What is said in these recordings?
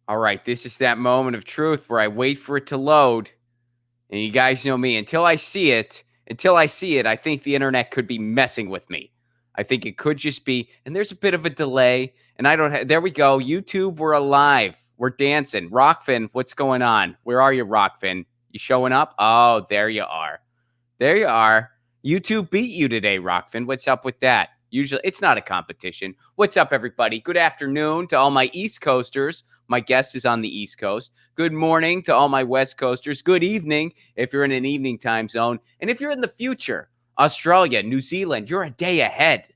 All right, this is that moment of truth where I wait for it to load. And you guys know me, until I see it, I think the internet could be messing with me. I think it could just be, and there's a bit of a delay, and I don't have, there we go. YouTube, we're alive. We're dancing. Rockfin, what's going on? Where are you, Rockfin? You showing up? Oh, there you are. There you are. YouTube beat you today, Rockfin. What's up with that? Usually, it's not a competition. What's up, everybody? Good afternoon to all my East Coasters. My guest is on the East Coast. Good morning to all my West Coasters. Good evening if you're in an evening time zone. And if you're in the future, Australia, New Zealand, you're a day ahead.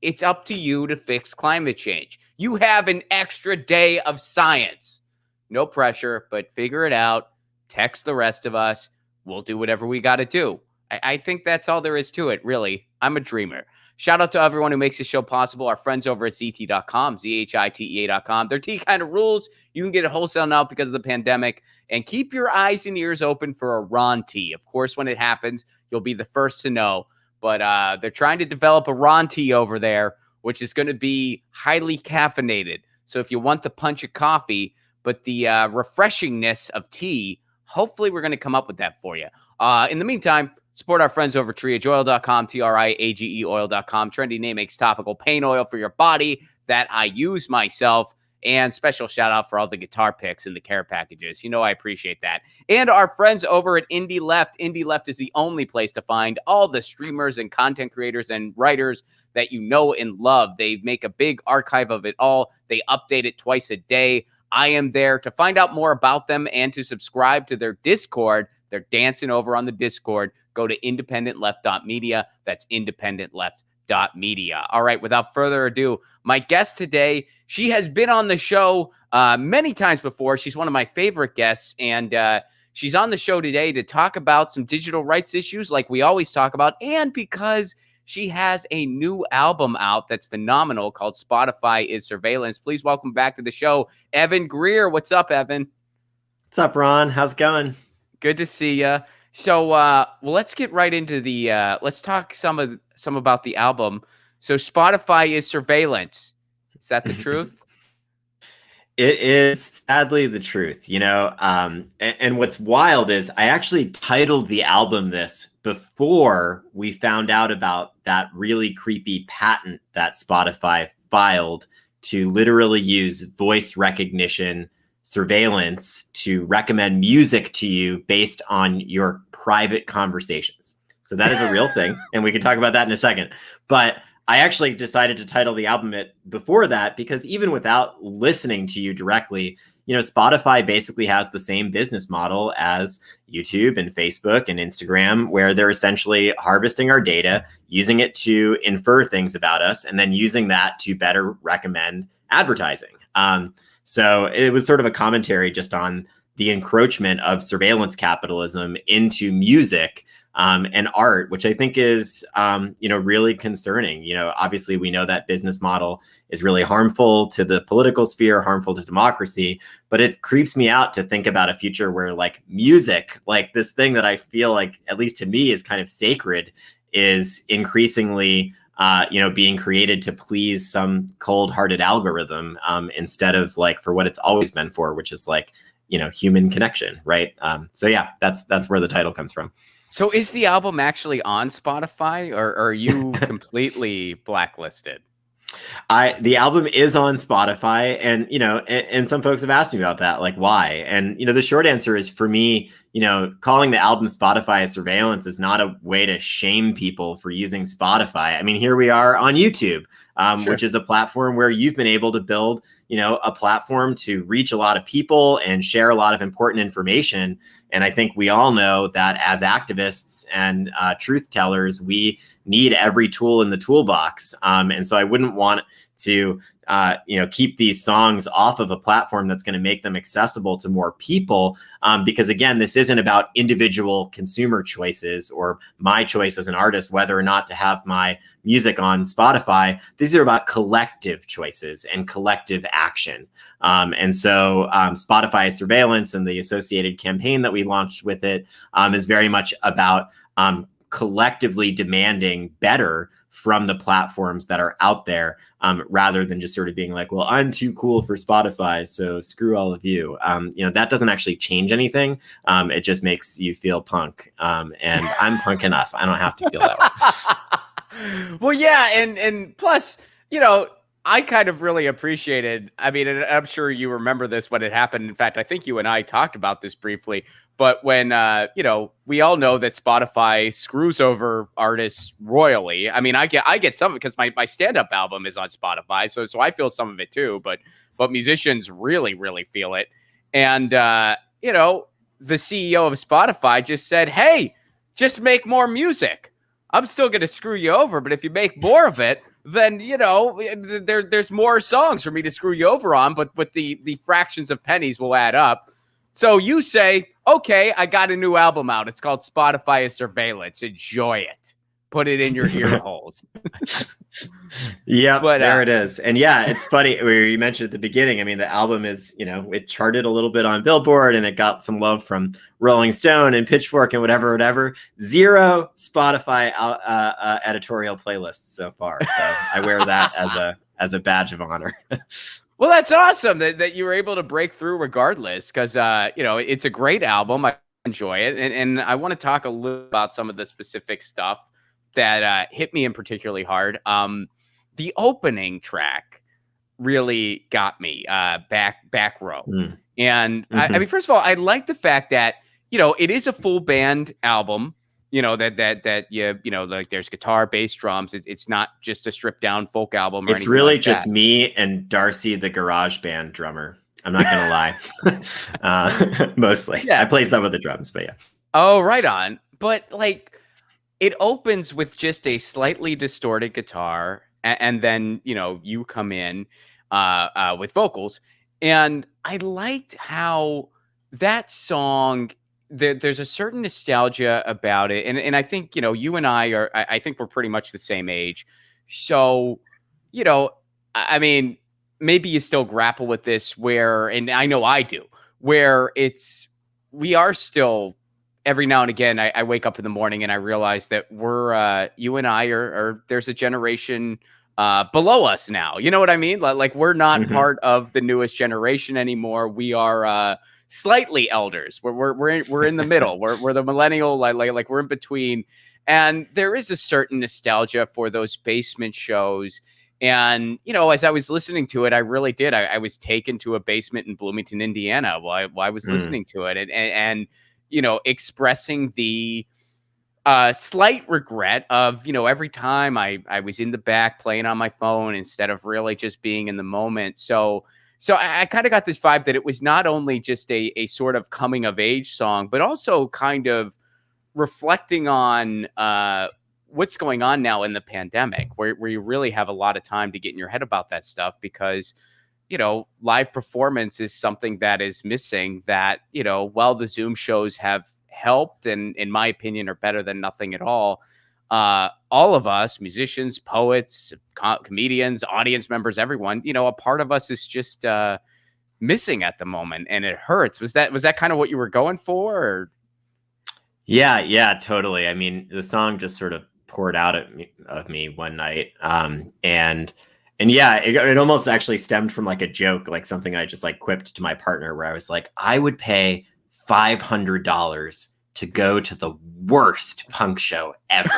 It's up to you to fix climate change. You have an extra day of science. No pressure, but figure it out. Text the rest of us. We'll do whatever we got to do. I think that's all there is to it, really. I'm a dreamer. Shout out to everyone who makes this show possible. Our friends over at ZT.com, ZHITEA.com. Their tea kind of rules. You can get it wholesale now because of the pandemic. And keep your eyes and ears open for a Ron tea. Of course, when it happens, you'll be the first to know. But they're trying to develop a Ron tea over there, which is going to be highly caffeinated. So if you want the punch of coffee, but the refreshingness of tea, hopefully we're going to come up with that for you. In the meantime, support our friends over at triageoil.com, TRIAGE oil.com. Trendy name makes topical pain oil for your body that I use myself. And special shout out for all the guitar picks and the care packages. You know, I appreciate that. And our friends over at Indie Left. Indie Left is the only place to find all the streamers and content creators and writers that you know and love. They make a big archive of it all. They update it twice a day. I am there to find out more about them and to subscribe to their Discord. They're dancing over on the Discord. Go to independentleft.media. That's independentleft.media. All right, without further ado, my guest today, she has been on the show many times before. She's one of my favorite guests, and she's on the show today to talk about some digital rights issues like we always talk about, and because she has a new album out that's phenomenal called Spotify is Surveillance. Please welcome back to the show, Evan Greer. What's up, Evan? What's up, Ron? How's it going? Good to see you. So, well, let's get right into the. Let's talk some about the album. So, Spotify is Surveillance. Is that the truth? It is sadly the truth, you know. And what's wild is I actually titled the album this before we found out about that really creepy patent that Spotify filed to literally use voice recognition surveillance to recommend music to you based on your private conversations. So that is a real thing, and we can talk about that in a second. But I actually decided to title the album it before that because even without listening to you directly, you know, Spotify basically has the same business model as YouTube and Facebook and Instagram, where they're essentially harvesting our data, using it to infer things about us, and then using that to better recommend advertising. So it was sort of a commentary just on the encroachment of surveillance capitalism into music and art, which I think is, really concerning. You know, obviously we know that business model is really harmful to the political sphere, harmful to democracy, but it creeps me out to think about a future where like music, like this thing that I feel like, at least to me, is kind of sacred, is increasingly being created to please some cold-hearted algorithm instead of like for what it's always been for, which is like, you know, human connection, right? So yeah, that's where the title comes from. So is the album actually on Spotify, or are you completely blacklisted? The album is on Spotify, and you know, and some folks have asked me about that, like why? And you know, the short answer is, for me, you know, calling the album Spotify as Surveillance is not a way to shame people for using Spotify. I mean, here we are on YouTube, Sure. which is a platform where you've been able to build, you know, a platform to reach a lot of people and share a lot of important information. And I think we all know that as activists and truth tellers, we need every tool in the toolbox. And so I wouldn't want to keep these songs off of a platform that's going to make them accessible to more people. Because again, this isn't about individual consumer choices or my choice as an artist, whether or not to have my music on Spotify. These are about collective choices and collective action. And so Spotify Surveillance and the associated campaign that we launched with it is very much about collectively demanding better from the platforms that are out there, rather than just sort of being like, well, I'm too cool for Spotify, so screw all of you. That doesn't actually change anything. It just makes you feel punk. And I'm punk enough. I don't have to feel that way. Well, yeah. And plus, I kind of really appreciated, I mean, and I'm sure you remember this when it happened. In fact, I think you and I talked about this briefly, but when, we all know that Spotify screws over artists royally. I mean, I get some of it because my stand-up album is on Spotify. So I feel some of it too, but musicians really, really feel it. And, the CEO of Spotify just said, hey, just make more music. I'm still going to screw you over, but if you make more of it, then, there's more songs for me to screw you over on, but the fractions of pennies will add up. So you say, okay, I got a new album out. It's called Spotify is Surveillance. Enjoy it. Put it in your ear holes. Yep, there it is. And yeah, it's funny where you mentioned at the beginning, I mean, the album is, it charted a little bit on Billboard and it got some love from Rolling Stone and Pitchfork and whatever. Zero Spotify editorial playlists so far. So I wear that as a badge of honor. Well, that's awesome that you were able to break through regardless, because, it's a great album. I enjoy it. And I want to talk a little about some of the specific stuff that hit me in particularly hard. The opening track really got me, back row. And I mean, first of all, I like the fact that, it is a full band album, like there's guitar, bass, drums. It's not just a stripped down folk album. Or it's really like just me and Darcy, the garage band drummer. I'm not going to lie. Mostly. Yeah. I play some of the drums, but yeah. Oh, right on. But like, it opens with just a slightly distorted guitar, and then, you come in with vocals. And I liked how that song, there's a certain nostalgia about it. And I think, you and I think we're pretty much the same age. So, I mean, maybe you still grapple with this and I know I do, where we are still, every now and again, I wake up in the morning and I realize that you and I are there's a generation below us now. You know what I mean? Like we're not part of the newest generation anymore. We are slightly elders. We're in the middle. We're the millennial, like we're in between. And there is a certain nostalgia for those basement shows. And, as I was listening to it, I really did. I was taken to a basement in Bloomington, Indiana while I was listening to it. And expressing the slight regret of, every time I was in the back playing on my phone instead of really just being in the moment. So I kind of got this vibe that it was not only just a sort of coming of age song, but also kind of reflecting on what's going on now in the pandemic, where you really have a lot of time to get in your head about that stuff, because live performance is something that is missing, that, while the Zoom shows have helped and, in my opinion, are better than nothing at all of us, musicians, poets, comedians, audience members, everyone, a part of us is just missing at the moment, and it hurts. Was that kind of what you were going for? Or? Yeah, totally. I mean, the song just sort of poured out of me one night. And yeah, it almost actually stemmed from like a joke, like something I just like quipped to my partner, where I was like, I would pay $500 to go to the worst punk show ever.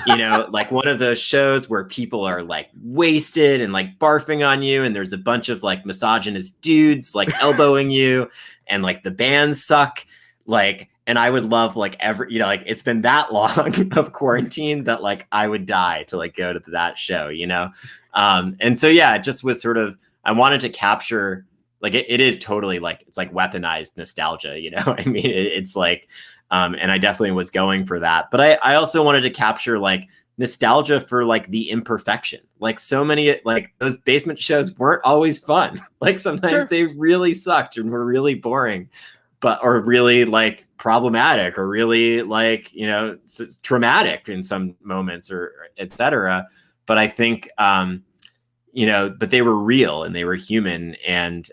Like one of those shows where people are like wasted and like barfing on you, and there's a bunch of like misogynist dudes like elbowing you, and like the bands suck. And I would love like it's been that long of quarantine that like I would die to like go to that show, And so, yeah, it just was sort of, I wanted to capture, like, it is totally like, it's like weaponized nostalgia, I mean, it's like, and I definitely was going for that. But I also wanted to capture like nostalgia for like the imperfection. Like so many, like those basement shows weren't always fun. Like sometimes they really sucked and were really boring, or really like problematic, or really like, traumatic in some moments, or et cetera. But I think, but they were real and they were human. And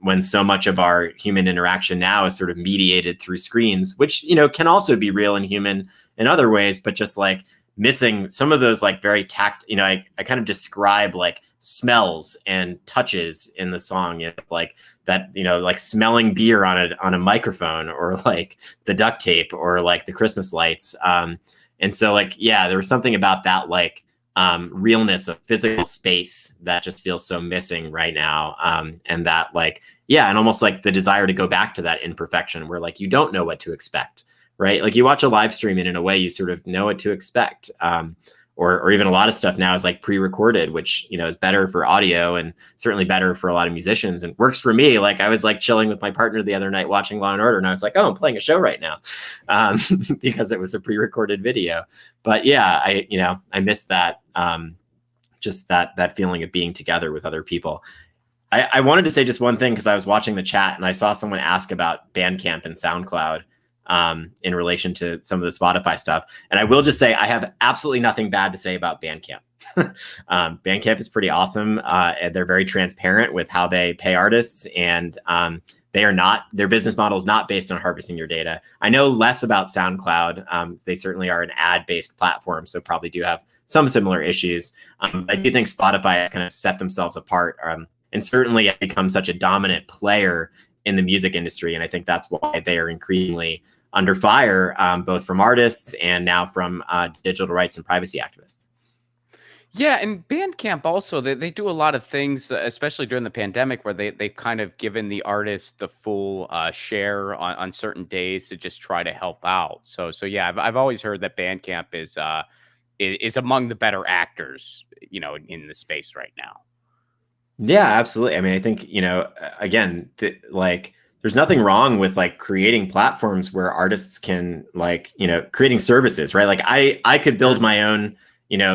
when so much of our human interaction now is sort of mediated through screens, which, can also be real and human in other ways, but just like missing some of those like very I kind of describe like smells and touches in the song, like that, like smelling beer on a microphone, or like the duct tape, or like the Christmas lights. And so like, yeah, there was something about that, like realness of physical space that just feels so missing right now. And that like, yeah, and almost like the desire to go back to that imperfection where like you don't know what to expect, right? Like you watch a live stream and in a way you sort of know what to expect. Or even a lot of stuff now is like pre-recorded, which, is better for audio and certainly better for a lot of musicians and works for me. Like I was like chilling with my partner the other night watching Law and Order, and I was like, oh, I'm playing a show right now, because it was a pre-recorded video. But yeah, I miss that, just that feeling of being together with other people. I wanted to say just one thing, because I was watching the chat and I saw someone ask about Bandcamp and SoundCloud in relation to some of the Spotify stuff. And I will just say, I have absolutely nothing bad to say about Bandcamp. Bandcamp is pretty awesome. And they're very transparent with how they pay artists, and their business model is not based on harvesting your data. I know less about SoundCloud. They certainly are an ad-based platform, so probably do have some similar issues. I do think Spotify has kind of set themselves apart, and certainly have become such a dominant player in the music industry. And I think that's why they are increasingly under fire, both from artists and now from digital rights and privacy activists. Yeah, and Bandcamp also, they do a lot of things, especially during the pandemic, where they've kind of given the artist the full share on certain days to just try to help out. So yeah, I've always heard that Bandcamp is among the better actors, in the space right now. Yeah, absolutely. I mean, I think, again, like there's nothing wrong with like creating platforms where artists can like, creating services, right? Like I could build my own,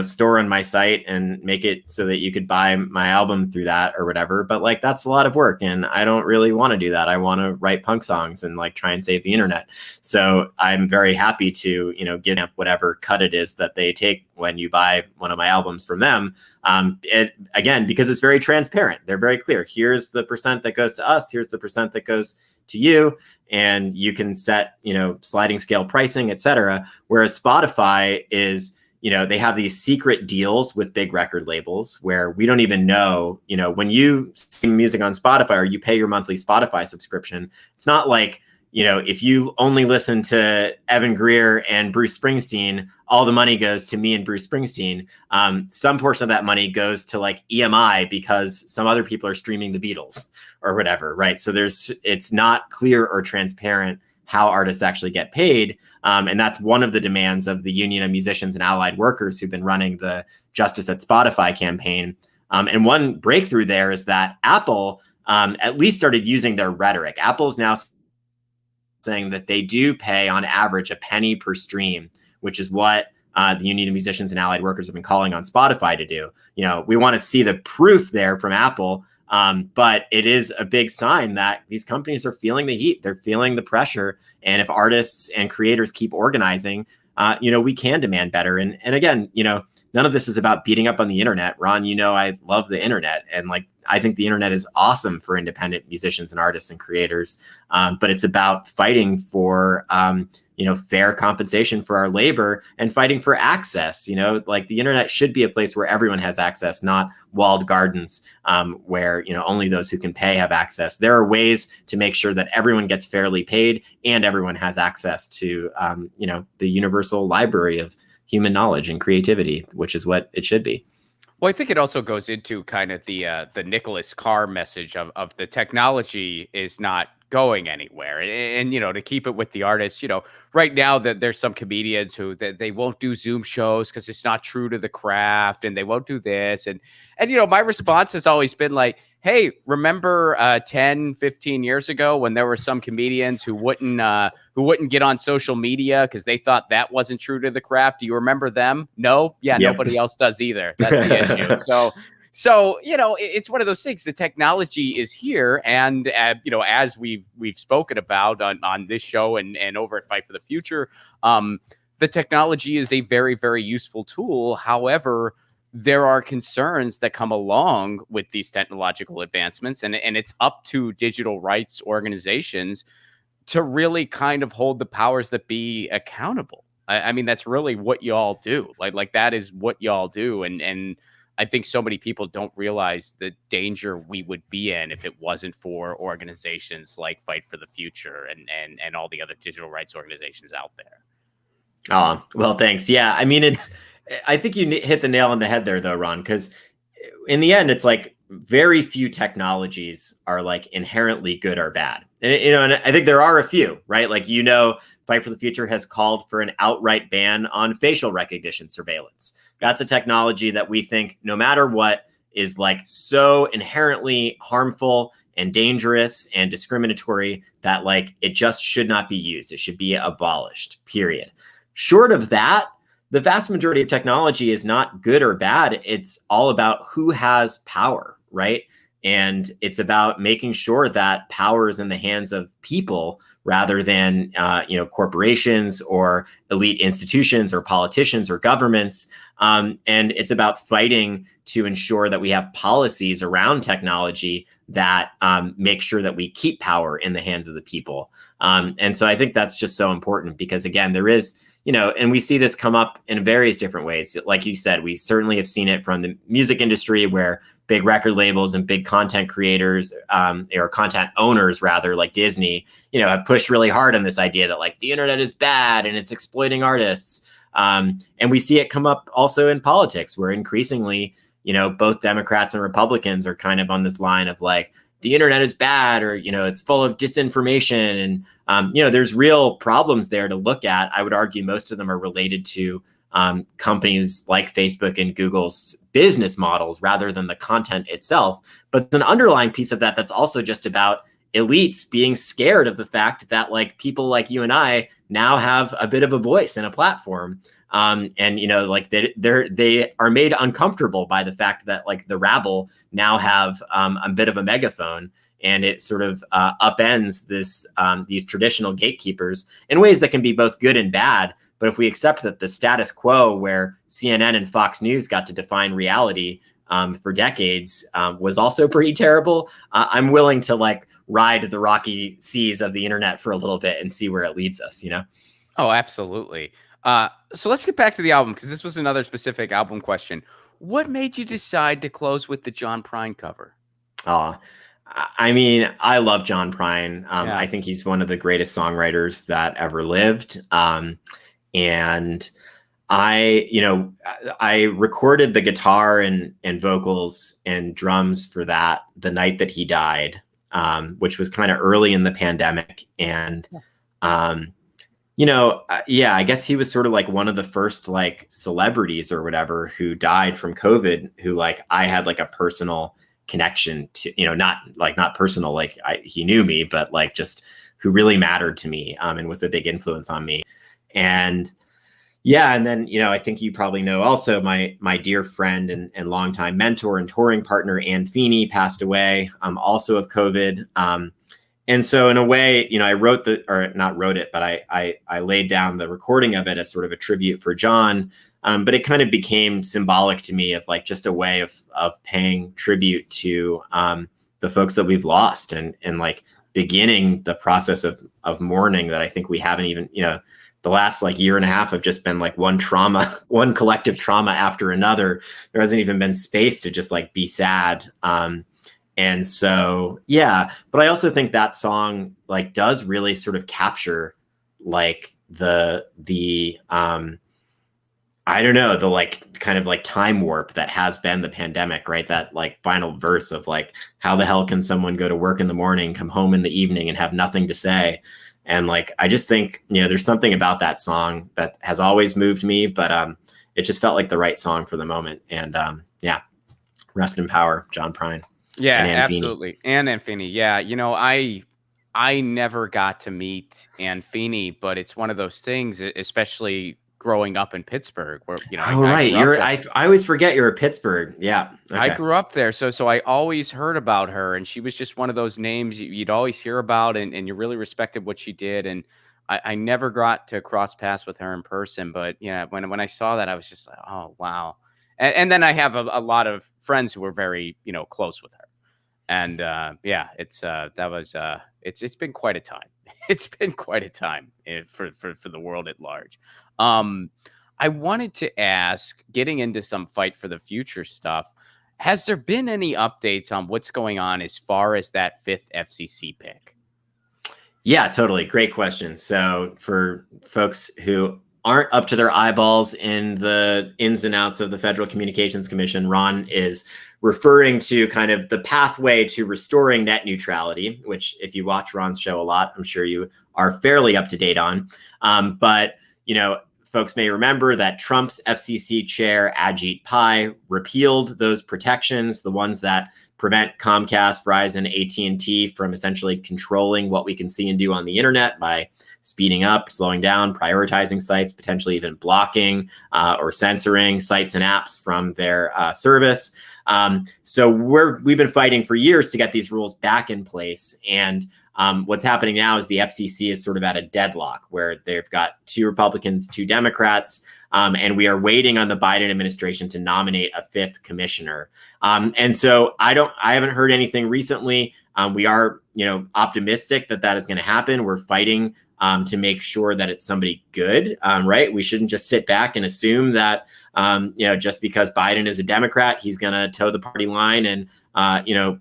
store on my site and make it so that you could buy my album through that or whatever. But like, that's a lot of work, and I don't really want to do that. I want to write punk songs and like try and save the internet. So I'm very happy to, give them whatever cut it is that they take when you buy one of my albums from them. Again, because it's very transparent. They're very clear. Here's the percent that goes to us. Here's the percent that goes to you. And you can set, sliding scale pricing, et cetera. Whereas Spotify is, they have these secret deals with big record labels where we don't even know, when you stream music on Spotify or you pay your monthly Spotify subscription, it's not like, if you only listen to Evan Greer and Bruce Springsteen, all the money goes to me and Bruce Springsteen. Some portion of that money goes to like EMI because some other people are streaming the Beatles or whatever, right? So it's not clear or transparent how artists actually get paid. And that's one of the demands of the Union of Musicians and Allied Workers, who've been running the Justice at Spotify campaign. And one breakthrough there is that Apple at least started using their rhetoric. Apple's now saying that they do pay on average a penny per stream, which is what the Union of Musicians and Allied Workers have been calling on Spotify to do. We want to see the proof there from Apple. But it is a big sign that these companies are feeling the heat. They're feeling the pressure. And if artists and creators keep organizing, we can demand better. And again, none of this is about beating up on the internet. Ron, I love the internet. And like, I think the internet is awesome for independent musicians and artists and creators. But it's about fighting for, fair compensation for our labor and fighting for access. Like the internet should be a place where everyone has access, not walled gardens where, only those who can pay have access. There are ways to make sure that everyone gets fairly paid and everyone has access to, the universal library of human knowledge and creativity, which is what it should be. Well, I think it also goes into kind of the Nicholas Carr message of the technology is not going anywhere, and to keep it with the artists, right now that there's some comedians who they won't do Zoom shows because it's not true to the craft, and they won't do this, and my response has always been like, hey, remember 10, 15 years ago when there were some comedians who wouldn't get on social media because they thought that wasn't true to the craft? Do you remember them? No? Yeah, yep. Nobody else does either. That's the issue. So, it's one of those things. The technology is here. And, as we've spoken about on this show and over at Fight for the Future, the technology is a very, very useful tool. However, there are concerns that come along with these technological advancements, and it's up to digital rights organizations to really kind of hold the powers that be accountable. I mean, that's really what y'all do. Like that is what y'all do. And I think so many people don't realize the danger we would be in if it wasn't for organizations like Fight for the Future and all the other digital rights organizations out there. Oh, well, thanks. Yeah, I mean, I think you hit the nail on the head there, though, Ron, because in the end, it's like very few technologies are like inherently good or bad. And I think there are a few, right? Like, Fight for the Future has called for an outright ban on facial recognition surveillance. That's a technology that we think, no matter what, is like so inherently harmful and dangerous and discriminatory that like it just should not be used. It should be abolished, period. Short of that, the vast majority of technology is not good or bad. It's all about who has power, right? And it's about making sure that power is in the hands of people rather than corporations or elite institutions or politicians or governments. And it's about fighting to ensure that we have policies around technology that make sure that we keep power in the hands of the people. And so I think that's just so important because, again, there is, and we see this come up in various different ways. Like you said, we certainly have seen it from the music industry where big record labels and big content creators or content owners, rather, like Disney, have pushed really hard on this idea that like the internet is bad and it's exploiting artists. And we see it come up also in politics where increasingly, both Democrats and Republicans are kind of on this line of like, the internet is bad or, it's full of disinformation. And, there's real problems there to look at. I would argue most of them are related to companies like Facebook and Google's business models rather than the content itself. But there's an underlying piece of that that's also just about elites being scared of the fact that like people like you and I now have a bit of a voice and a platform. And like they are made uncomfortable by the fact that like the rabble now have a bit of a megaphone, and it sort of upends these traditional gatekeepers in ways that can be both good and bad. But if we accept that the status quo where CNN and Fox News got to define reality for decades was also pretty terrible, I'm willing to like ride the rocky seas of the internet for a little bit and see where it leads us, Oh, absolutely. So let's get back to the album because this was another specific album question. What made you decide to close with the John Prine cover? I mean, I love John Prine. Yeah. I think he's one of the greatest songwriters that ever lived. And I recorded the guitar and vocals and drums for that the night that he died, which was kind of early in the pandemic. And, I guess he was sort of like one of the first like celebrities or whatever who died from COVID, who like I had like a personal connection to, not personal, like he knew me, but like just who really mattered to me and was a big influence on me. And and then, I think you probably know also my dear friend and longtime mentor and touring partner, Ann Feeney, passed away also of COVID. And so in a way, I not wrote it, but I laid down the recording of it as sort of a tribute for John. But it kind of became symbolic to me of like just a way of paying tribute to the folks that we've lost and like beginning the process of mourning that I think we haven't even, the last like year and a half have just been like one collective trauma after another. There hasn't even been space to just like be sad. And so, but I also think that song like does really sort of capture like the I don't know, the like kind of like time warp that has been the pandemic, right? That like final verse of like, how the hell can someone go to work in the morning, come home in the evening and have nothing to say? And like, I just think, there's something about that song that has always moved me, but it just felt like the right song for the moment. And rest in power, John Prine. Yeah, and Ann absolutely. Feeney. And Ann Feeney. Yeah. I never got to meet Ann Feeney, but it's one of those things, especially growing up in Pittsburgh where, Right. I always forget you're a Pittsburgh. Yeah. Okay. I grew up there. So I always heard about her, and she was just one of those names you'd always hear about, and you really respected what she did. And I never got to cross paths with her in person, but when I saw that, I was just like, oh, wow. And then I have a lot of friends who were very, close with her. And it's been quite a time. it's been quite a time for the world at large. I wanted to ask, getting into some fight for the future stuff, has there been any updates on what's going on as far as that fifth FCC pick? Yeah, totally. Great question. So for folks who aren't up to their eyeballs in the ins and outs of the Federal Communications Commission, Ron is referring to kind of the pathway to restoring net neutrality, which if you watch Ron's show a lot, I'm sure you are fairly up to date on. But, folks may remember that Trump's FCC chair, Ajit Pai, repealed those protections, the ones that prevent Comcast, Verizon, AT&T from essentially controlling what we can see and do on the internet by speeding up, slowing down, prioritizing sites, potentially even blocking or censoring sites and apps from their service. So we've been fighting for years to get these rules back in place. And what's happening now is the FCC is sort of at a deadlock where they've got 2 Republicans, 2 Democrats, and we are waiting on the Biden administration to nominate a 5th commissioner. And so I haven't heard anything recently. We are, optimistic that is going to happen. We're fighting to make sure that it's somebody good, right? We shouldn't just sit back and assume that, just because Biden is a Democrat, he's going to toe the party line and,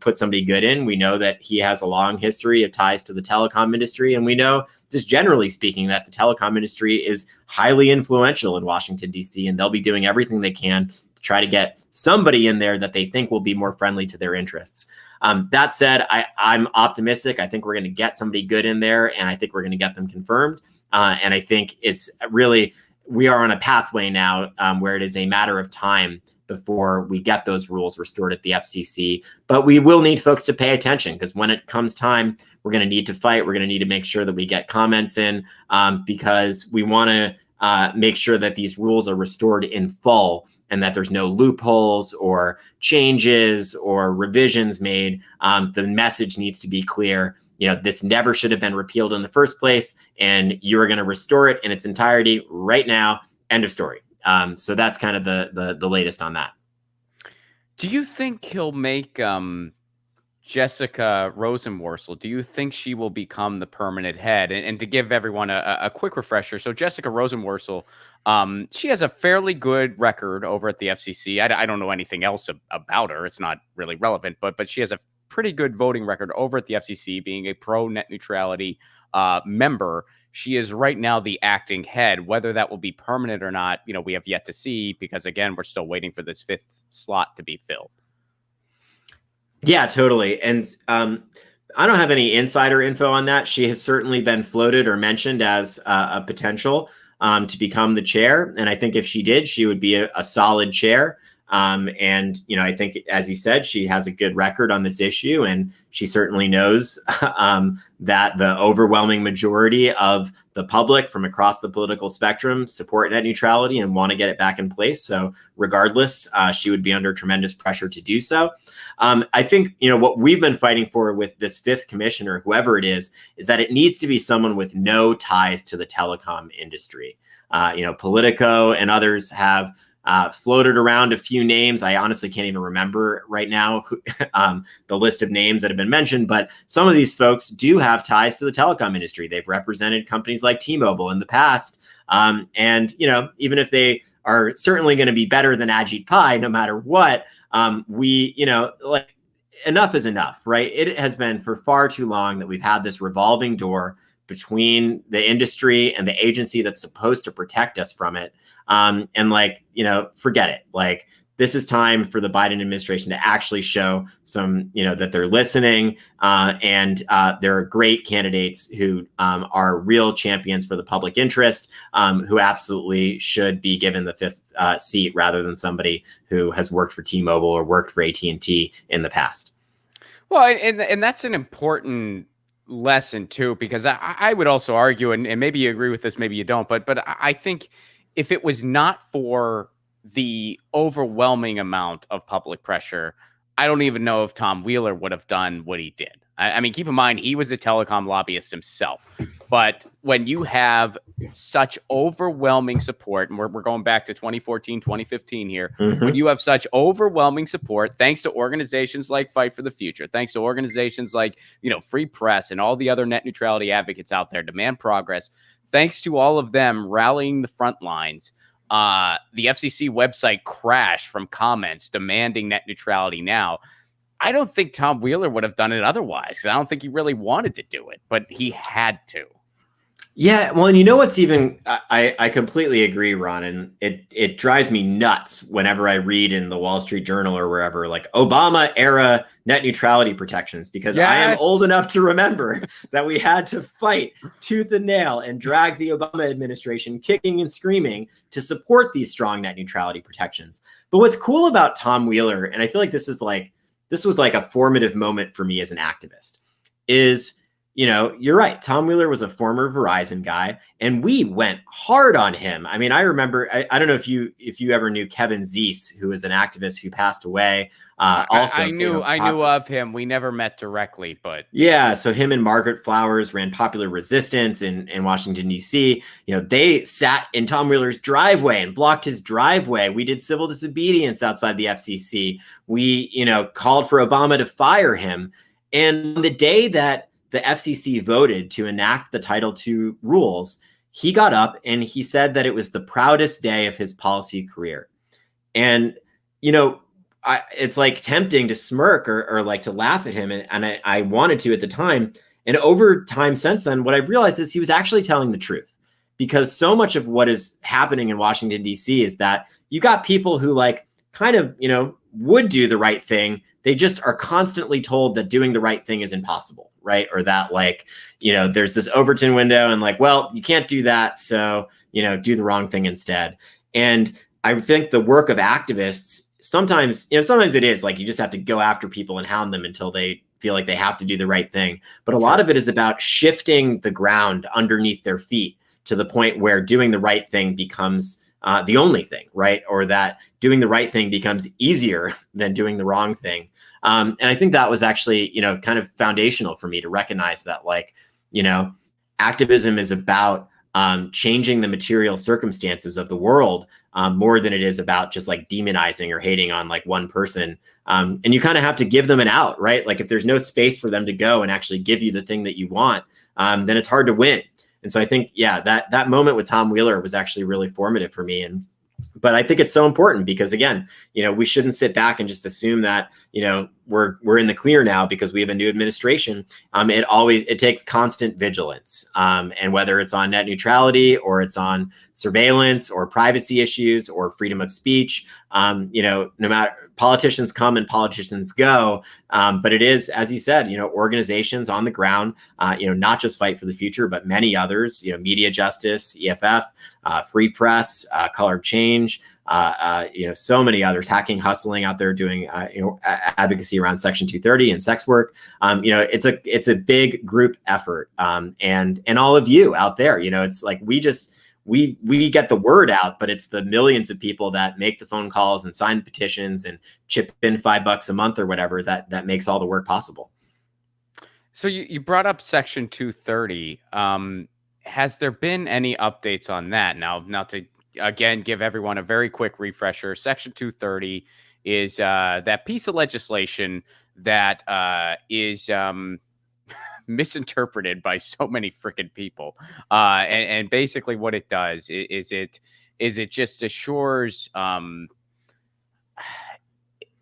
put somebody good in. We know that he has a long history of ties to the telecom industry. And we know, just generally speaking, that the telecom industry is highly influential in Washington, D.C., and they'll be doing everything they can to try to get somebody in there that they think will be more friendly to their interests. That said, I'm optimistic. I think we're going to get somebody good in there, and I think we're going to get them confirmed. And I think it's really, we are on a pathway now where it is a matter of time before we get those rules restored at the FCC. But we will need folks to pay attention, because when it comes time, we're going to need to fight. We're going to need to make sure that we get comments in, because we want to make sure that these rules are restored in full and that there's no loopholes or changes or revisions made. The message needs to be clear. This never should have been repealed in the first place, and you are going to restore it in its entirety right now. End of story. So that's kind of the latest on that. Do you think he'll make Jessica Rosenworcel? Do you think she will become the permanent head? And to give everyone a quick refresher, so Jessica Rosenworcel, she has a fairly good record over at the FCC. I don't know anything else about her. It's not really relevant, but she has a pretty good voting record over at the FCC, being a pro net neutrality member. She is right now the acting head. Whether that will be permanent or not, we have yet to see, because again, we're still waiting for this 5th slot to be filled. Yeah, totally. And I don't have any insider info on that. She has certainly been floated or mentioned as a potential to become the chair. And I think if she did, she would be a solid chair. And, I think, as you said, she has a good record on this issue, and she certainly knows that the overwhelming majority of the public from across the political spectrum support net neutrality and want to get it back in place. So regardless, she would be under tremendous pressure to do so. I think, what we've been fighting for with this 5th commissioner, whoever it is that it needs to be someone with no ties to the telecom industry. Politico and others have floated around a few names. I honestly can't even remember right now the list of names that have been mentioned, but some of these folks do have ties to the telecom industry. They've represented companies like T-Mobile in the past. And, even if they are certainly going to be better than Ajit Pai, no matter what, enough is enough, right? It has been for far too long that we've had this revolving door between the industry and the agency that's supposed to protect us from it. Forget it. This is time for the Biden administration to actually show some, that they're listening, and there are great candidates who are real champions for the public interest, who absolutely should be given the 5th seat rather than somebody who has worked for T-Mobile or worked for AT&T in the past. Well, and that's an important lesson too, because I would also argue, and maybe you agree with this, maybe you don't, but I think if it was not for the overwhelming amount of public pressure, I don't even know if Tom Wheeler would have done what he did. I mean, keep in mind, he was a telecom lobbyist himself. But when you have such overwhelming support, and we're going back to 2014, 2015 here, when you have such overwhelming support, thanks to organizations like Fight for the Future, thanks to organizations like, Free Press and all the other net neutrality advocates out there, Demand Progress, thanks to all of them rallying the front lines, the FCC website crashed from comments demanding net neutrality now. I don't think Tom Wheeler would have done it otherwise, because I don't think he really wanted to do it, but he had to. Yeah, well, and you know what's even, I completely agree, Ron, and it drives me nuts whenever I read in the Wall Street Journal or wherever, like Obama era net neutrality protections, because I am old enough to remember that we had to fight tooth and nail and drag the Obama administration kicking and screaming to support these strong net neutrality protections. But what's cool about Tom Wheeler, and I feel like this was like a formative moment for me as an activist, is, you're right. Tom Wheeler was a former Verizon guy, and we went hard on him. I mean, I remember, I don't know if you ever knew Kevin Zeese, who was an activist who passed away. Also, I knew of him. We never met directly, but yeah. So him and Margaret Flowers ran Popular Resistance in Washington, D.C. They sat in Tom Wheeler's driveway and blocked his driveway. We did civil disobedience outside the FCC. We, called for Obama to fire him. And the day that the FCC voted to enact the Title II rules, he got up and he said that it was the proudest day of his policy career. And, it's like tempting to smirk or like to laugh at him. And I wanted to at the time. And over time since then, what I've realized is he was actually telling the truth, because so much of what is happening in Washington, D.C. is that you got people who would do the right thing. They just are constantly told that doing the right thing is impossible, right? Or that there's this Overton window and well, you can't do that. So, do the wrong thing instead. And I think the work of activists, sometimes it is like you just have to go after people and hound them until they feel like they have to do the right thing. But a lot of it is about shifting the ground underneath their feet to the point where doing the right thing becomes the only thing, right? Or that doing the right thing becomes easier than doing the wrong thing. And I think that was actually, kind of foundational for me to recognize that, activism is about changing the material circumstances of the world more than it is about just demonizing or hating on one person. And you kind of have to give them an out, right? If there's no space for them to go and actually give you the thing that you want, then it's hard to win. And so I think, that moment with Tom Wheeler was actually really formative for me. But I think it's so important because, again, we shouldn't sit back and just assume that, we're in the clear now because we have a new administration. It takes constant vigilance. And whether it's on net neutrality or it's on surveillance or privacy issues or freedom of speech, no matter, politicians come and politicians go. But it is, as you said, organizations on the ground, not just Fight for the Future, but many others, Media Justice, EFF, Free Press, Color of Change, so many others, Hacking Hustling out there doing, advocacy around Section 230 and sex work. It's a big group effort. And all of you out there, it's like, we get the word out, but it's the millions of people that make the phone calls and sign the petitions and chip in $5 a month or whatever that makes all the work possible. So you brought up Section 230. Has there been any updates on that? Now to again give everyone a very quick refresher, Section 230 is that piece of legislation that is misinterpreted by so many freaking people. And basically what it does is it just assures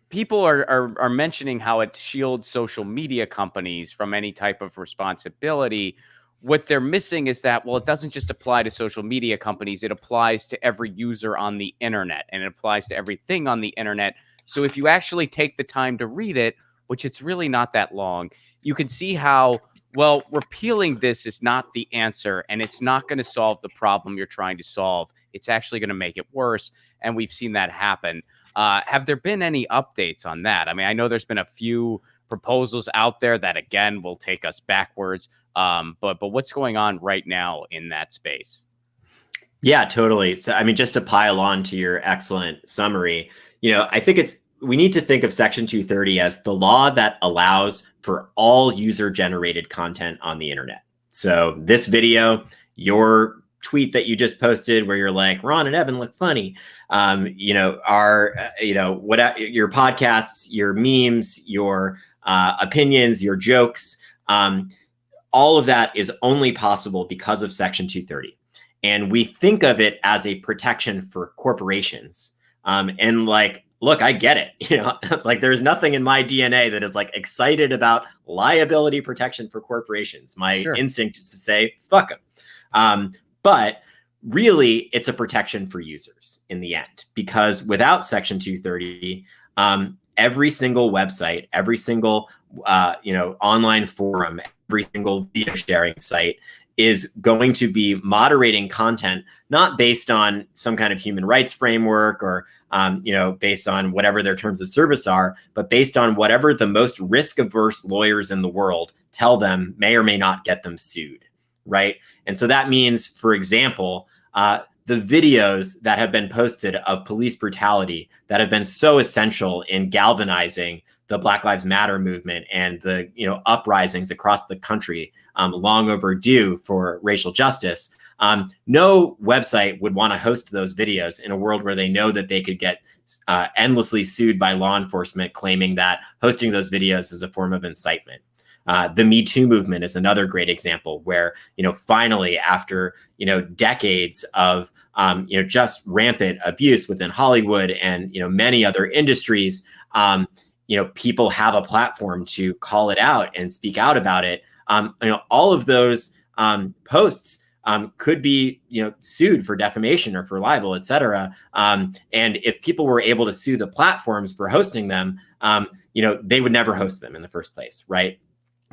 people are mentioning how it shields social media companies from any type of responsibility. What they're missing is that, well, it doesn't just apply to social media companies. It applies to every user on the internet, and it applies to everything on the internet. So if you actually take the time to read it, which it's really not that long, you can see how, well, repealing this is not the answer, and it's not going to solve the problem you're trying to solve. It's actually going to make it worse, and we've seen that happen. Have there been any updates on that? I mean, I know there's been a few proposals out there that, again, will take us backwards. But what's going on right now in that space? Yeah, totally. So, I mean, just to pile on to your excellent summary, I think we need to think of Section 230 as the law that allows for all user-generated content on the internet. So this video, your tweet that you just posted where you're like, Ron and Evan look funny, what your podcasts, your memes, your opinions, your jokes, all of that is only possible because of Section 230. And we think of it as a protection for corporations. And like, look, I get it. Like there's nothing in my DNA that is like excited about liability protection for corporations. My instinct is to say, fuck them. But really, it's a protection for users in the end, because without Section 230, every single website, every single online forum, every single video sharing site is going to be moderating content, not based on some kind of human rights framework or based on whatever their terms of service are, but based on whatever the most risk-averse lawyers in the world tell them may or may not get them sued, right? And so that means, for example, the videos that have been posted of police brutality that have been so essential in galvanizing the Black Lives Matter movement and the uprisings across the country, long overdue for racial justice. No website would want to host those videos in a world where they know that they could get endlessly sued by law enforcement, claiming that hosting those videos is a form of incitement. The Me Too movement is another great example where, finally, after, decades of, just rampant abuse within Hollywood and, many other industries, people have a platform to call it out and speak out about it. All of those posts could be, sued for defamation or for libel, et cetera. And if people were able to sue the platforms for hosting them, they would never host them in the first place, right?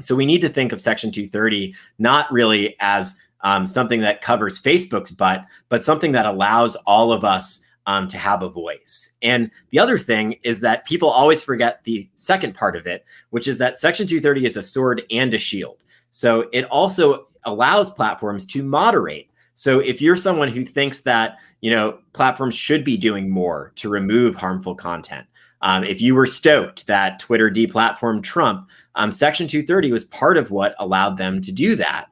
So we need to think of Section 230 not really as something that covers Facebook's butt, but something that allows all of us to have a voice. And the other thing is that people always forget the second part of it, which is that Section 230 is a sword and a shield. So it also allows platforms to moderate. So if you're someone who thinks that, platforms should be doing more to remove harmful content, if you were stoked that Twitter deplatformed Trump, Section 230 was part of what allowed them to do that.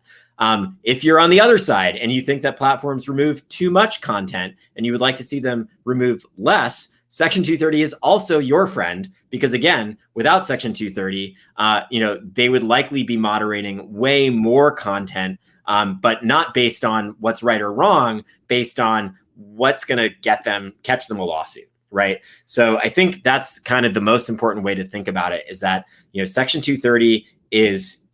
If you're on the other side and you think that platforms remove too much content and you would like to see them remove less, Section 230 is also your friend, because again, without Section 230, they would likely be moderating way more content, but not based on what's right or wrong, based on what's going to catch them a lawsuit. Right. So I think that's kind of the most important way to think about it, is that, Section 230 is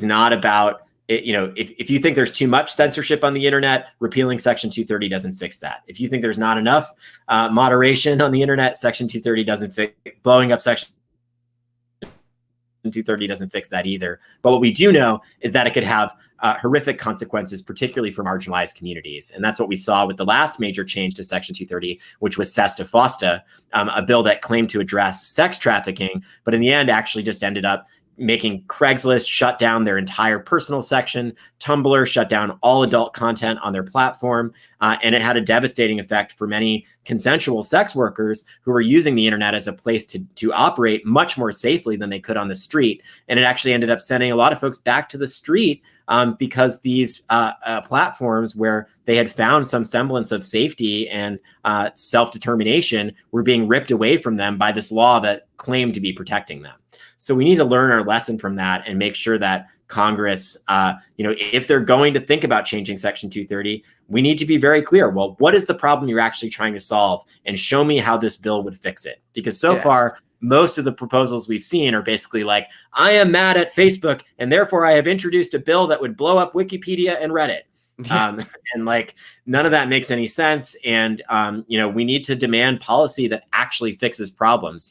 not about, if you think there's too much censorship on the internet, repealing Section 230 doesn't fix that. If you think there's not enough moderation on the internet, Section 230 doesn't fix. Blowing up Section 230 doesn't fix that either. But what we do know is that it could have horrific consequences, particularly for marginalized communities. And that's what we saw with the last major change to Section 230, which was SESTA FOSTA, a bill that claimed to address sex trafficking, but in the end actually just ended up making Craigslist shut down their entire personal section, Tumblr shut down all adult content on their platform, and it had a devastating effect for many consensual sex workers who were using the internet as a place to operate much more safely than they could on the street. And it actually ended up sending a lot of folks back to the street because these platforms where they had found some semblance of safety and self-determination were being ripped away from them by this law that claimed to be protecting them. So we need to learn our lesson from that and make sure that Congress, if they're going to think about changing Section 230, we need to be very clear. Well, what is the problem you're actually trying to solve? And show me how this bill would fix it. Because so far, most of the proposals we've seen are basically like, I am mad at Facebook, and therefore I have introduced a bill that would blow up Wikipedia and Reddit. And like, none of that makes any sense. And, we need to demand policy that actually fixes problems,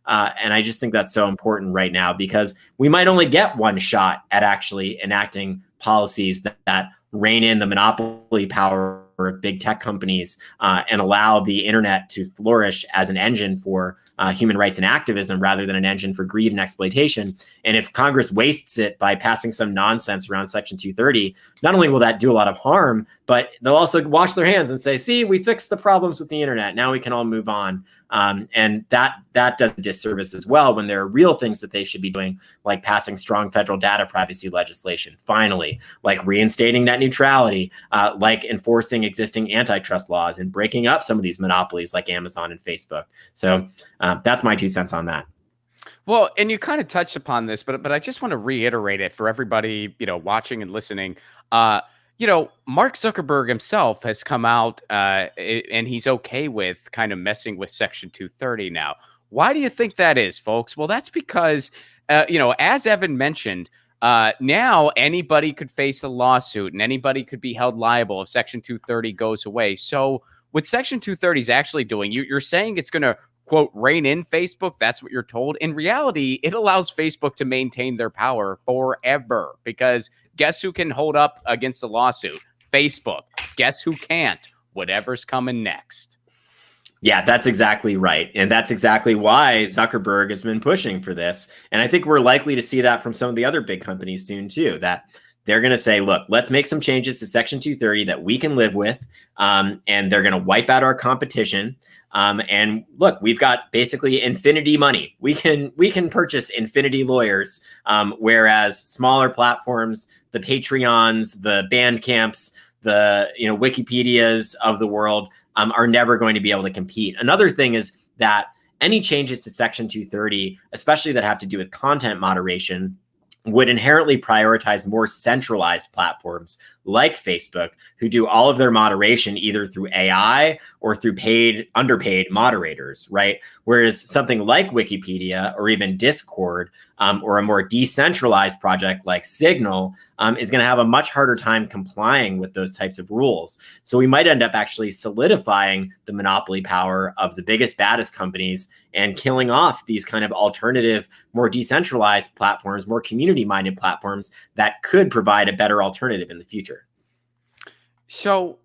and I just think that's so important right now, because we might only get one shot at actually enacting policies that rein in the monopoly power of big tech companies and allow the internet to flourish as an engine for human rights and activism rather than an engine for greed and exploitation. And if Congress wastes it by passing some nonsense around Section 230, not only will that do a lot of harm, but they'll also wash their hands and say, see, we fixed the problems with the internet. Now we can all move on. And that does a disservice as well when there are real things that they should be doing, like passing strong federal data privacy legislation, finally, like reinstating net neutrality, like enforcing existing antitrust laws and breaking up some of these monopolies like Amazon and Facebook. So that's my 2 cents on that. Well, and you kind of touched upon this, but I just want to reiterate it for everybody, watching and listening. Mark Zuckerberg himself has come out and he's okay with kind of messing with Section 230 now. Why do you think that is, folks? Well, that's because, as Evan mentioned, now anybody could face a lawsuit and anybody could be held liable if Section 230 goes away. So what Section 230 is actually doing, you're saying it's going to, quote, rein in Facebook. That's what you're told. In reality, it allows Facebook to maintain their power forever, because guess who can hold up against a lawsuit? Facebook. Guess who can't? Whatever's coming next. Yeah, that's exactly right. And that's exactly why Zuckerberg has been pushing for this. And I think we're likely to see that from some of the other big companies soon, too, that they're going to say, look, let's make some changes to Section 230 that we can live with. And they're going to wipe out our competition. And look, we've got basically infinity money. We can purchase infinity lawyers, whereas smaller platforms, the Patreons, the Bandcamps, the Wikipedias of the world are never going to be able to compete. Another thing is that any changes to Section 230, especially that have to do with content moderation, would inherently prioritize more centralized platforms like Facebook, who do all of their moderation either through AI or through underpaid moderators, right? Whereas something like Wikipedia or even Discord, or a more decentralized project like Signal, is going to have a much harder time complying with those types of rules. So we might end up actually solidifying the monopoly power of the biggest, baddest companies and killing off these kind of alternative, more decentralized platforms, more community-minded platforms that could provide a better alternative in the future. So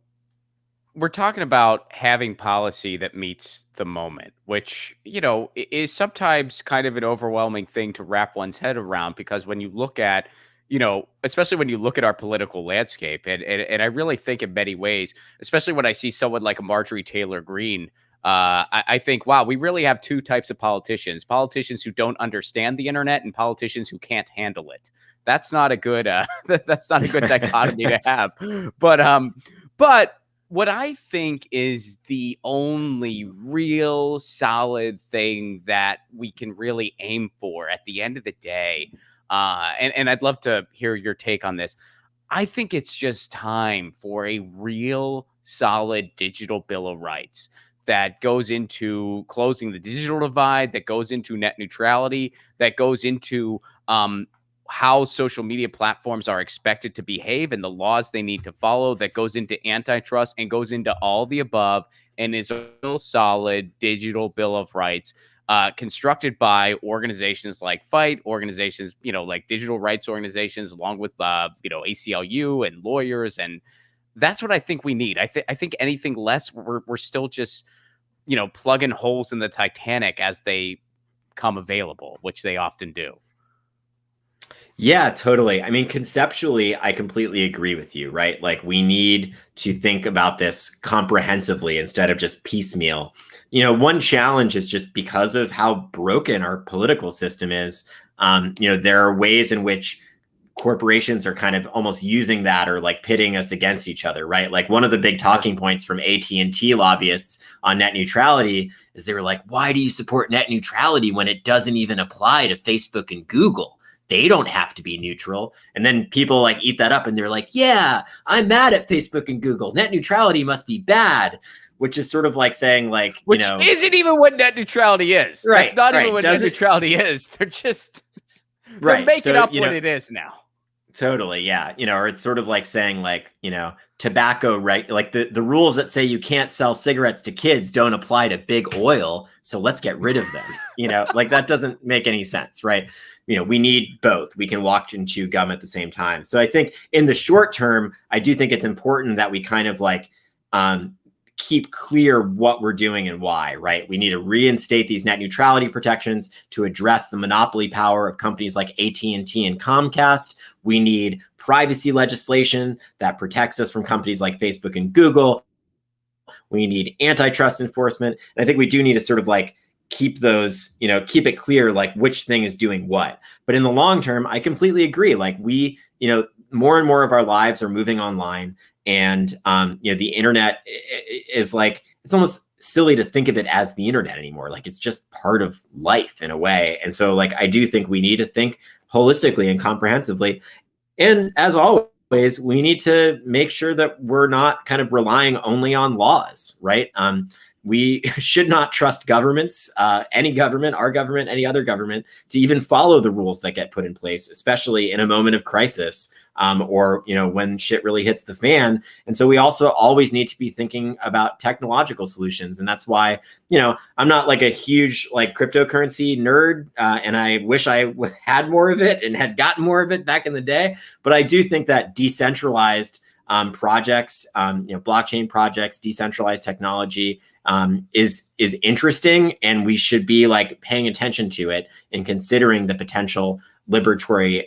we're talking about having policy that meets the moment, which, is sometimes kind of an overwhelming thing to wrap one's head around, because when you look at, especially when you look at our political landscape, and I really think in many ways, especially when I see someone like a Marjorie Taylor Greene, I think, wow, we really have two types of politicians who don't understand the internet and politicians who can't handle it. That's not a good that's not a good dichotomy to have. But what I think is the only real solid thing that we can really aim for at the end of the day, and I'd love to hear your take on this. I think it's just time for a real solid digital bill of rights that goes into closing the digital divide, that goes into net neutrality, that goes into how social media platforms are expected to behave and the laws they need to follow, that goes into antitrust and goes into all the above, and is a real solid digital bill of rights constructed by organizations like FIGHT, organizations, like digital rights organizations, along with, ACLU and lawyers. And that's what I think we need. I think anything less, we're still just, plugging holes in the Titanic as they come available, which they often do. Yeah, totally. I mean, conceptually, I completely agree with you, right? Like, we need to think about this comprehensively instead of just piecemeal. One challenge is just because of how broken our political system is, there are ways in which corporations are kind of almost using that, or like pitting us against each other, right? Like, one of the big talking points from AT&T lobbyists on net neutrality is they were like, why do you support net neutrality when it doesn't even apply to Facebook and Google? They don't have to be neutral. And then people like eat that up and they're like, yeah, I'm mad at Facebook and Google. Net neutrality must be bad, which is sort of like saying, like, which isn't even what net neutrality is. Right. That's not even what net neutrality is. They're just they're making up what it is now. Totally. Yeah. Or it's sort of like saying, like, tobacco, right? Like the rules that say you can't sell cigarettes to kids don't apply to big oil. So let's get rid of them. Like, that doesn't make any sense, right? We need both. We can walk and chew gum at the same time. So I think in the short term, I do think it's important that we kind of like keep clear what we're doing and why, right? We need to reinstate these net neutrality protections to address the monopoly power of companies like AT&T and Comcast. We need privacy legislation that protects us from companies like Facebook and Google. We need antitrust enforcement. And I think we do need to sort of like keep those, keep it clear, like which thing is doing what. But in the long term, I completely agree. Like more and more of our lives are moving online, and the internet is like, it's almost silly to think of it as the internet anymore. Like it's just part of life in a way. And so like, I do think we need to think holistically and comprehensively. And as always, we need to make sure that we're not kind of relying only on laws, right? We should not trust governments, any government, our government, any other government, to even follow the rules that get put in place, especially in a moment of crisis, or when shit really hits the fan. And so we also always need to be thinking about technological solutions. And that's why, I'm not like a huge like cryptocurrency nerd, and I wish I had more of it and had gotten more of it back in the day. But I do think that decentralized projects, blockchain projects, decentralized technology is interesting, and we should be like paying attention to it and considering the potential liberatory,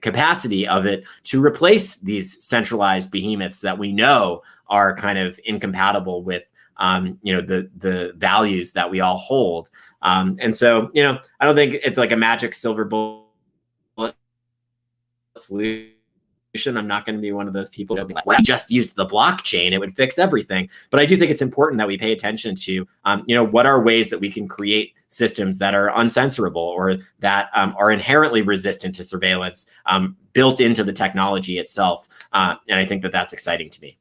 capacity of it to replace these centralized behemoths that we know are kind of incompatible with, the values that we all hold. And so, I don't think it's like a magic silver bullet solution. I'm not going to be one of those people that be like, well, just use the blockchain, it would fix everything. But I do think it's important that we pay attention to, what are ways that we can create systems that are uncensorable or that are inherently resistant to surveillance, built into the technology itself. And I think that that's exciting to me.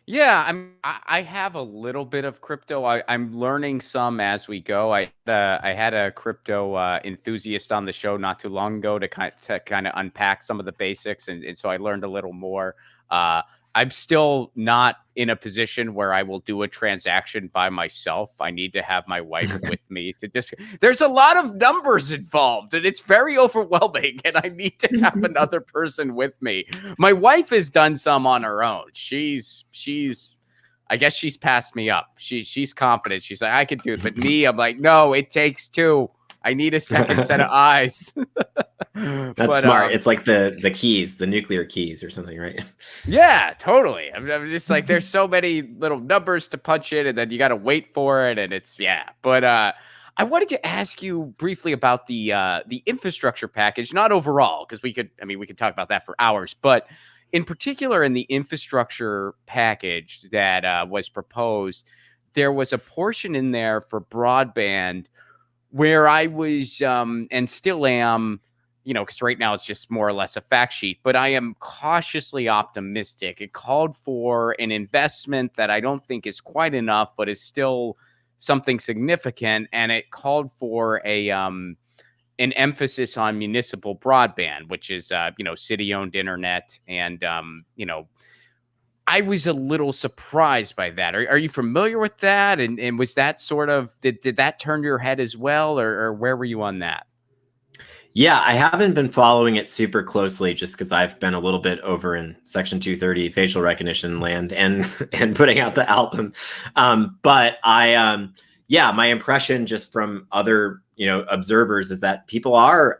Yeah, I have a little bit of crypto. I'm learning some as we go. I had a crypto enthusiast on the show not too long ago to kind of unpack some of the basics, and so I learned a little more. I'm still not in a position where I will do a transaction by myself. I need to have my wife with me to there's a lot of numbers involved, and it's very overwhelming, and I need to have another person with me. My wife has done some on her own. She's I guess she's passed me up. She's confident. She's like, I can do it. But me, I'm like, no, it takes two. I need a second set of eyes. That's smart. It's like the keys, the nuclear keys or something, right? Yeah, totally. I'm just like, there's so many little numbers to punch in, and then you got to wait for it, and it's But I wanted to ask you briefly about the infrastructure package, not overall, because we could talk about that for hours, but in particular in the infrastructure package that was proposed, there was a portion in there for broadband where I was and still am, because right now it's just more or less a fact sheet, but I am cautiously optimistic. It called for an investment that I don't think is quite enough, but is still something significant. And it called for an emphasis on municipal broadband, which is, city-owned internet. And, I was a little surprised by that. Are you familiar with that? And was that sort of, did that turn your head as well? Or where were you on that? Yeah, I haven't been following it super closely just because I've been a little bit over in Section 230 facial recognition land and putting out the album. But my impression just from other observers is that people are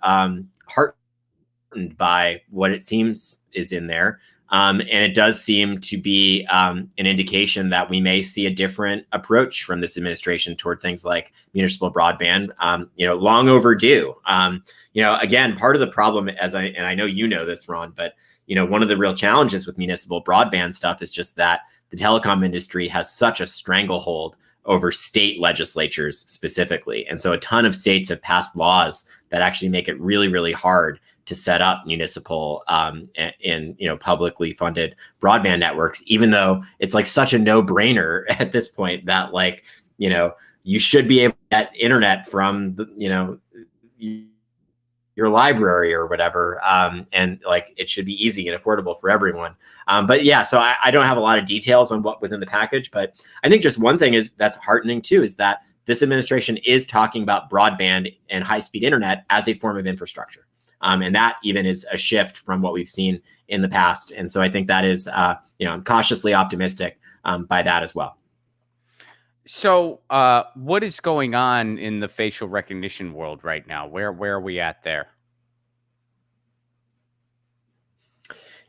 heartened by what it seems is in there. And it does seem to be an indication that we may see a different approach from this administration toward things like municipal broadband, long overdue. Again, part of the problem, and I know you know this, Ron, but one of the real challenges with municipal broadband stuff is just that the telecom industry has such a stranglehold over state legislatures specifically. And so a ton of states have passed laws that actually make it really, really hard to set up municipal in publicly funded broadband networks, even though it's like such a no-brainer at this point that you should be able to get internet from your library or whatever, and like it should be easy and affordable for everyone. But yeah, so I don't have a lot of details on what within the package, but I think just one thing that's heartening too is that this administration is talking about broadband and high-speed internet as a form of infrastructure. And that even is a shift from what we've seen in the past. And so I think that is, I'm cautiously optimistic by that as well. So what is going on in the facial recognition world right now? Where are we at there?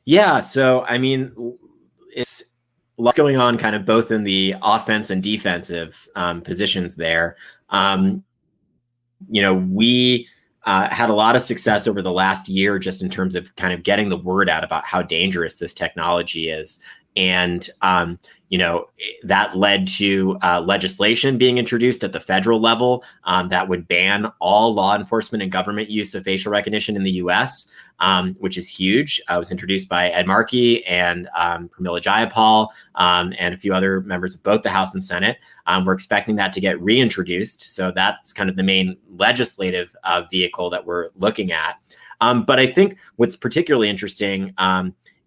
Yeah, so I mean, it's lots going on kind of both in the offense and defensive positions there. We had a lot of success over the last year just in terms of kind of getting the word out about how dangerous this technology is. And, that led to legislation being introduced at the federal level that would ban all law enforcement and government use of facial recognition in the US, which is huge. It was introduced by Ed Markey and Pramila Jayapal and a few other members of both the House and Senate. We're expecting that to get reintroduced. So that's kind of the main legislative vehicle that we're looking at. But I think what's particularly interesting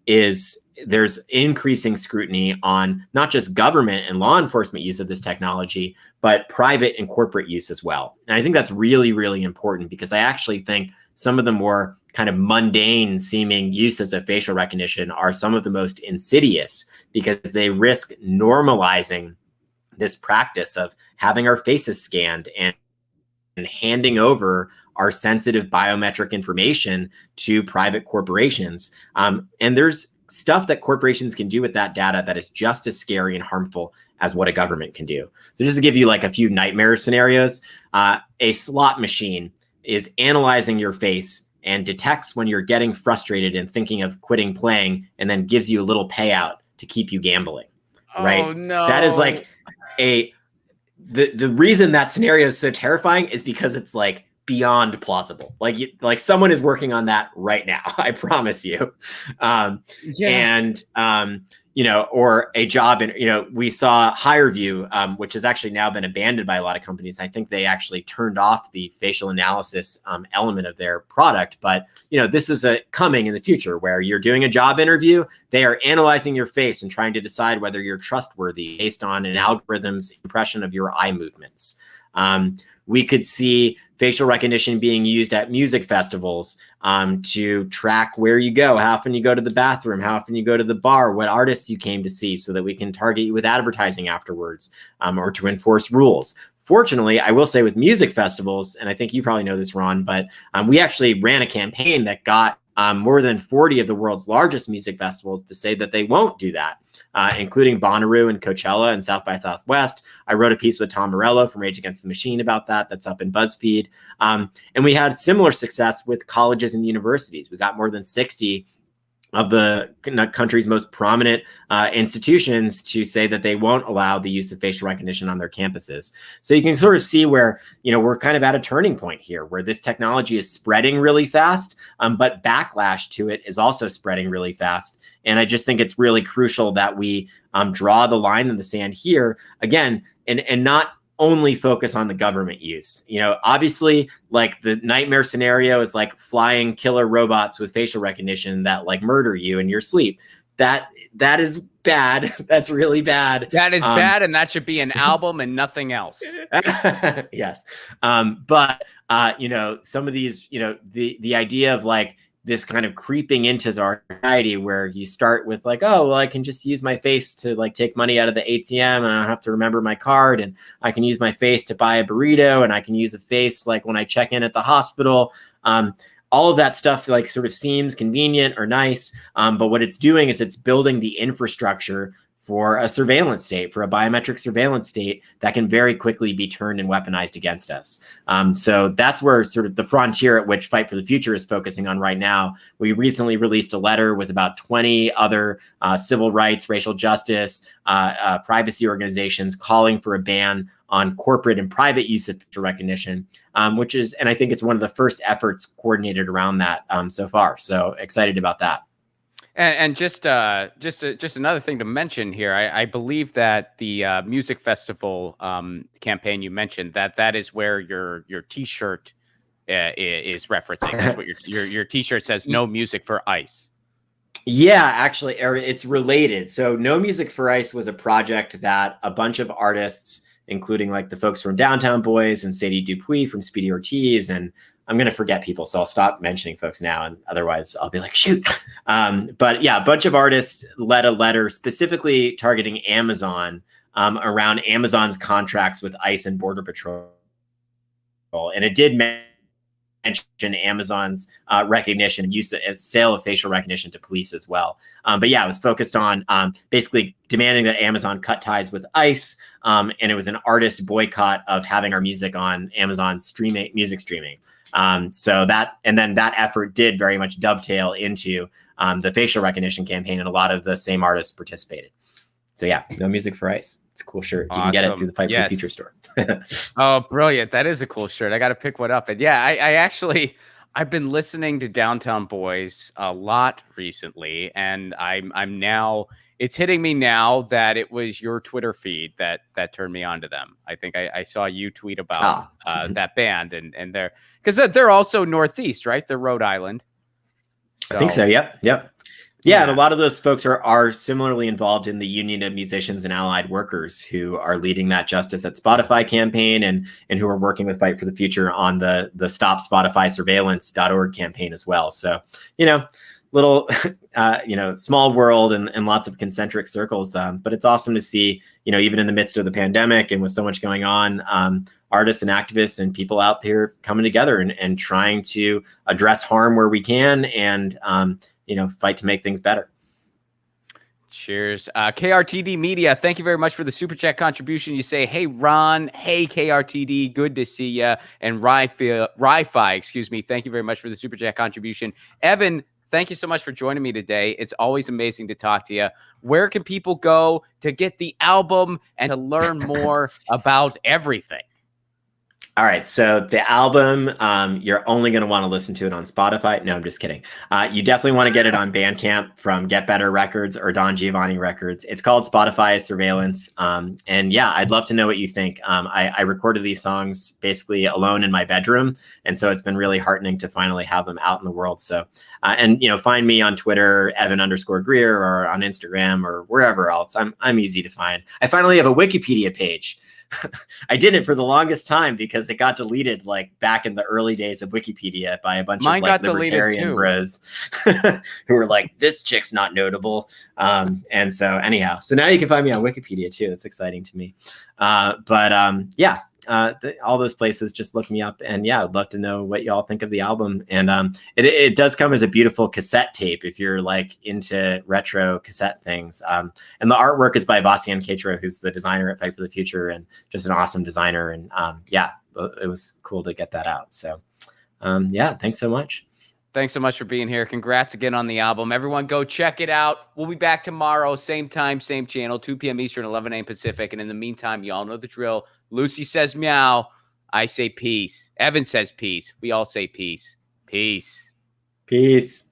is there's increasing scrutiny on not just government and law enforcement use of this technology, but private and corporate use as well. And I think that's really, really important because I actually think some of the more kind of mundane seeming uses of facial recognition are some of the most insidious because they risk normalizing this practice of having our faces scanned and handing over our sensitive biometric information to private corporations. And there's stuff that corporations can do with that data that is just as scary and harmful as what a government can do. So just to give you like a few nightmare scenarios, a slot machine is analyzing your face and detects when you're getting frustrated and thinking of quitting playing and then gives you a little payout to keep you gambling, right? Oh, no. That is like the reason that scenario is so terrifying is because it's like beyond plausible. Like someone is working on that right now. I promise you. Or a job in, we saw HireVue, which has actually now been abandoned by a lot of companies. I think they actually turned off the facial analysis element of their product. But, this is coming in the future where you're doing a job interview. They are analyzing your face and trying to decide whether you're trustworthy based on an algorithm's impression of your eye movements. We could see facial recognition being used at music festivals to track where you go, how often you go to the bathroom, how often you go to the bar, what artists you came to see so that we can target you with advertising afterwards or to enforce rules. Fortunately, I will say with music festivals, and I think you probably know this, Ron, but we actually ran a campaign that got more than 40 of the world's largest music festivals to say that they won't do that, including Bonnaroo and Coachella and South by Southwest. I wrote a piece with Tom Morello from Rage Against the Machine about that. That's up in BuzzFeed. And we had similar success with colleges and universities. We got more than 60 of the country's most prominent institutions to say that they won't allow the use of facial recognition on their campuses. So you can sort of see where, we're kind of at a turning point here where this technology is spreading really fast, but backlash to it is also spreading really fast. And I just think it's really crucial that we draw the line in the sand here again, and not only focus on the government use. Obviously, like the nightmare scenario is like flying killer robots with facial recognition that like murder you in your sleep. That is bad. That's really bad. That is bad, and that should be an album and nothing else. Yes. But some of these, the idea of like this kind of creeping into our society where you start with like, oh, well, I can just use my face to like take money out of the ATM and I don't have to remember my card, and I can use my face to buy a burrito, and I can use a face like when I check in at the hospital. All of that stuff like sort of seems convenient or nice, but what it's doing is it's building the infrastructure for a surveillance state, for a biometric surveillance state that can very quickly be turned and weaponized against us. So that's where sort of the frontier at which Fight for the Future is focusing on right now. We recently released a letter with about 20 other civil rights, racial justice, privacy organizations calling for a ban on corporate and private use of facial recognition, which is, and I think it's one of the first efforts coordinated around that so far. So excited about that. And just another thing to mention here, I believe that the music festival campaign you mentioned, that is where your T-shirt is referencing. That's what your T-shirt says. No music for ICE. Yeah, actually, it's related. So No Music for ICE was a project that a bunch of artists, including like the folks from Downtown Boys and Sadie Dupuis from Speedy Ortiz, and I'm going to forget people, so I'll stop mentioning folks now, and otherwise I'll be like, shoot. But yeah, a bunch of artists led a letter specifically targeting Amazon around Amazon's contracts with ICE and Border Patrol. And it did mention mention Amazon's recognition and use as sale of facial recognition to police as well. But yeah, it was focused on basically demanding that Amazon cut ties with ICE, and it was an artist boycott of having our music on Amazon's music streaming. So that effort did very much dovetail into the facial recognition campaign, and a lot of the same artists participated. So yeah, no music for ICE. It's a cool shirt. You can get it through the Fight for the Future store. Oh, brilliant. That is a cool shirt. I got to pick one up. And yeah, I've been listening to Downtown Boys a lot recently, and I'm now, it's hitting me now that it was your Twitter feed that turned me on to them. I think I saw you tweet about that band, and because they're also Northeast, right? They're Rhode Island. So, I think so. Yep. Yeah, and a lot of those folks are similarly involved in the Union of Musicians and Allied Workers, who are leading that Justice at Spotify campaign, and who are working with Fight for the Future on the Stop Spotify Surveillance.org campaign as well. So, little, small world and lots of concentric circles. But it's awesome to see, even in the midst of the pandemic and with so much going on, artists and activists and people out there coming together and trying to address harm where we can, and fight to make things better. Cheers. KRTD Media, thank you very much for the super chat contribution. You say, hey, Ron, hey, KRTD, good to see ya. And Ri-Fi, excuse me, thank you very much for the super chat contribution. Evan, thank you so much for joining me today. It's always amazing to talk to you. Where can people go to get the album and to learn more about everything? All right, so the album, you're only going to want to listen to it on Spotify. No, I'm just kidding. You definitely want to get it on Bandcamp from Get Better Records or Don Giovanni Records. It's called Spotify Surveillance. And yeah, I'd love to know what you think. I recorded these songs basically alone in my bedroom, and so it's been really heartening to finally have them out in the world. So, find me on Twitter, Evan_Greer, or on Instagram or wherever else. I'm easy to find. I finally have a Wikipedia page. I didn't for the longest time because it got deleted like back in the early days of Wikipedia by a bunch of like libertarian bros who were like, this chick's not notable. And so anyhow, so now you can find me on Wikipedia too. That's exciting to me. All those places, just look me up, and yeah, I'd love to know what y'all think of the album. And it does come as a beautiful cassette tape if you're like into retro cassette things. And the artwork is by Vassian Ketra, who's the designer at Fight for the Future and just an awesome designer. And it was cool to get that out. So thanks so much. Thanks so much for being here. Congrats again on the album. Everyone go check it out. We'll be back tomorrow, same time, same channel, 2 p.m. Eastern, 11 a.m. Pacific. And in the meantime, y'all know the drill. Lucy says meow. I say peace. Evan says peace. We all say peace. Peace. Peace.